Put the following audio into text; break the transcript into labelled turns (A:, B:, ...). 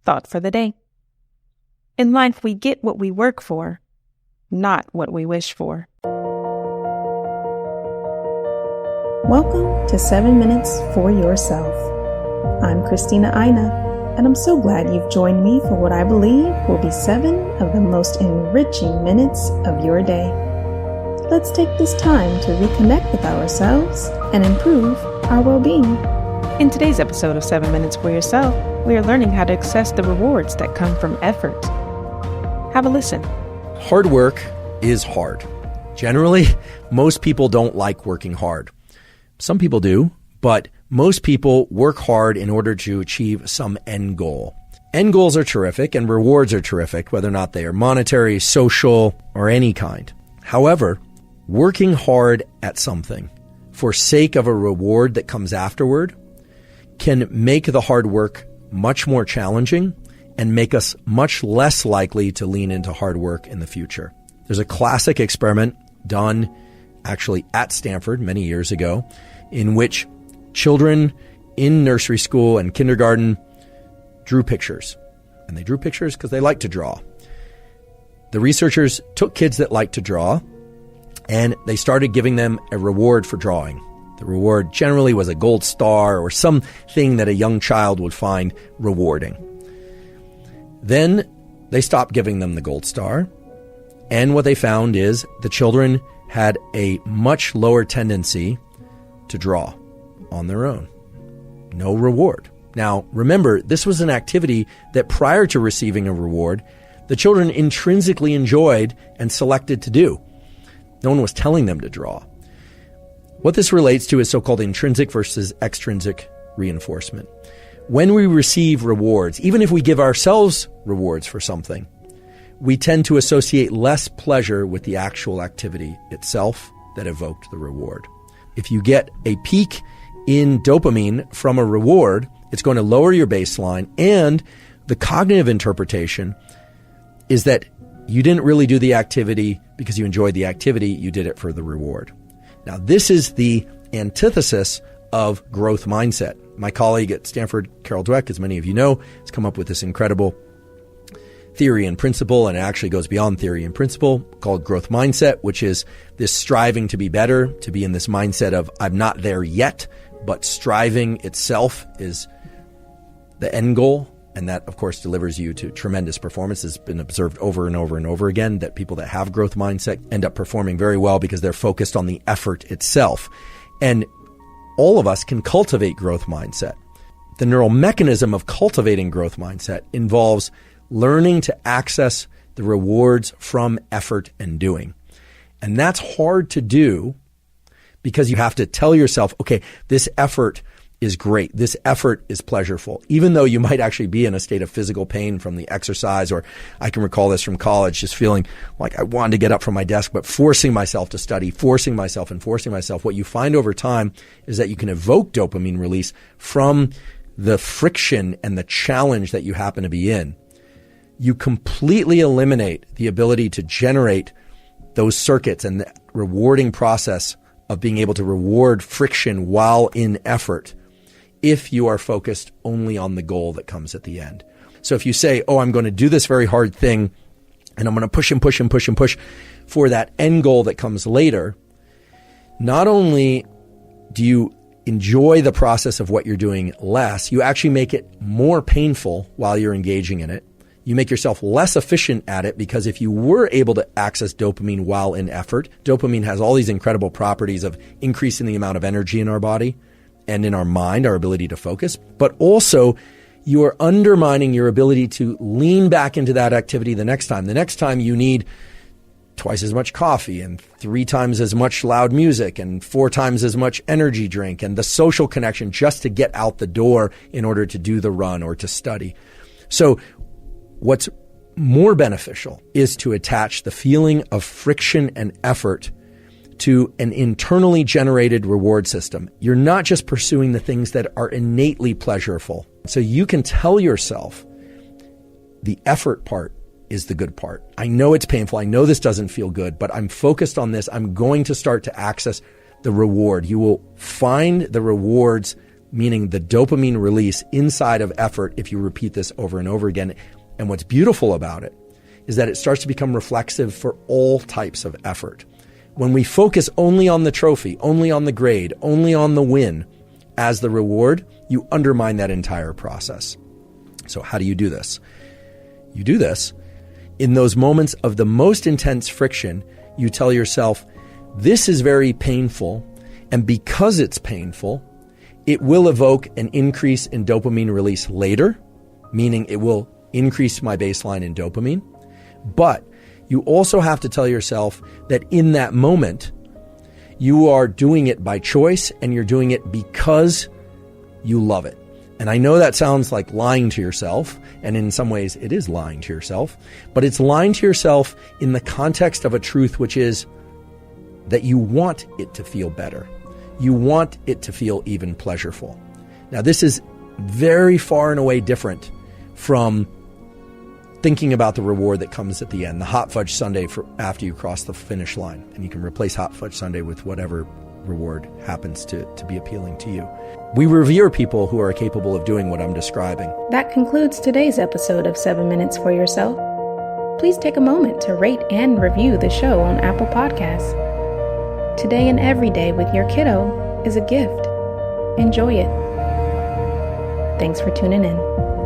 A: thought for the day. In life, we get what we work for, not what we wish for.
B: Welcome to 7 Minutes for Yourself. I'm Christina Aina, and I'm so glad you've joined me for what I believe will be 7 of the most enriching minutes of your day. Let's take this time to reconnect with ourselves and improve our well-being.
A: In today's episode of 7 Minutes for Yourself, we are learning how to access the rewards that come from effort. Have a listen.
C: Hard work is hard. Generally, most people don't like working hard. Some people do, but most people work hard in order to achieve some end goal. End goals are terrific and rewards are terrific, whether or not they are monetary, social, or any kind. However, working hard at something for sake of a reward that comes afterward can make the hard work much more challenging and make us much less likely to lean into hard work in the future. There's a classic experiment done actually at Stanford many years ago in which children in nursery school and kindergarten drew pictures. And they drew pictures because they like to draw. The researchers took kids that like to draw and they started giving them a reward for drawing. The reward generally was a gold star or something that a young child would find rewarding. Then they stopped giving them the gold star. And what they found is the children had a much lower tendency to draw on their own. No reward. Now, remember, this was an activity that prior to receiving a reward, the children intrinsically enjoyed and selected to do. No one was telling them to draw. What this relates to is so-called intrinsic versus extrinsic reinforcement. When we receive rewards, even if we give ourselves rewards for something, we tend to associate less pleasure with the actual activity itself that evoked the reward. If you get a peak in dopamine from a reward, it's going to lower your baseline, and the cognitive interpretation is that you didn't really do the activity because you enjoyed the activity, you did it for the reward. Now, this is the antithesis of growth mindset. My colleague at Stanford, Carol Dweck, as many of you know, has come up with this incredible theory and principle, and it actually goes beyond theory and principle, called growth mindset, which is this striving to be better, to be in this mindset of I'm not there yet, but striving itself is the end goal. And that, of course, delivers you to tremendous performance. It's been observed over and over and over again that people that have growth mindset end up performing very well because they're focused on the effort itself. And all of us can cultivate growth mindset. The neural mechanism of cultivating growth mindset involves learning to access the rewards from effort and doing. And that's hard to do because you have to tell yourself, okay, this effort is great. This effort is pleasurable, even though you might actually be in a state of physical pain from the exercise. Or I can recall this from college, just feeling like I wanted to get up from my desk, but forcing myself to study, forcing myself. What you find over time is that you can evoke dopamine release from the friction and the challenge that you happen to be in. You completely eliminate the ability to generate those circuits and the rewarding process of being able to reward friction while in effort if you are focused only on the goal that comes at the end. So if you say, oh, I'm going to do this very hard thing and I'm going to push and push and push and push for that end goal that comes later, not only do you enjoy the process of what you're doing less, you actually make it more painful while you're engaging in it. You make yourself less efficient at it because if you were able to access dopamine while in effort, dopamine has all these incredible properties of increasing the amount of energy in our body and in our mind, our ability to focus, but also you are undermining your ability to lean back into that activity the next time. The next time you need twice as much coffee and 3 times as much loud music and 4 times as much energy drink and the social connection just to get out the door in order to do the run or to study. So what's more beneficial is to attach the feeling of friction and effort to an internally generated reward system. You're not just pursuing the things that are innately pleasurable. So you can tell yourself the effort part is the good part. I know it's painful. I know this doesn't feel good, but I'm focused on this. I'm going to start to access the reward. You will find the rewards meaning the dopamine release inside of effort if you repeat this over and over again. And what's beautiful about it is that it starts to become reflexive for all types of effort. When we focus only on the trophy, only on the grade, only on the win as the reward, you undermine that entire process. So how do you do this? You do this in those moments of the most intense friction. You tell yourself, this is very painful, and because it's painful, it will evoke an increase in dopamine release later, meaning it will increase my baseline in dopamine. But you also have to tell yourself that in that moment, you are doing it by choice and you're doing it because you love it. And I know that sounds like lying to yourself, and in some ways it is lying to yourself, but it's lying to yourself in the context of a truth, which is that you want it to feel better. You want it to feel even pleasurable. Now, this is very far and away different from thinking about the reward that comes at the end, the hot fudge sundae for after you cross the finish line. And you can replace hot fudge sundae with whatever reward happens to be appealing to you. We revere people who are capable of doing what I'm describing.
B: That concludes today's episode of 7 Minutes for Yourself. Please take a moment to rate and review the show on Apple Podcasts. Today and every day with your kiddo is a gift. Enjoy it. Thanks for tuning in.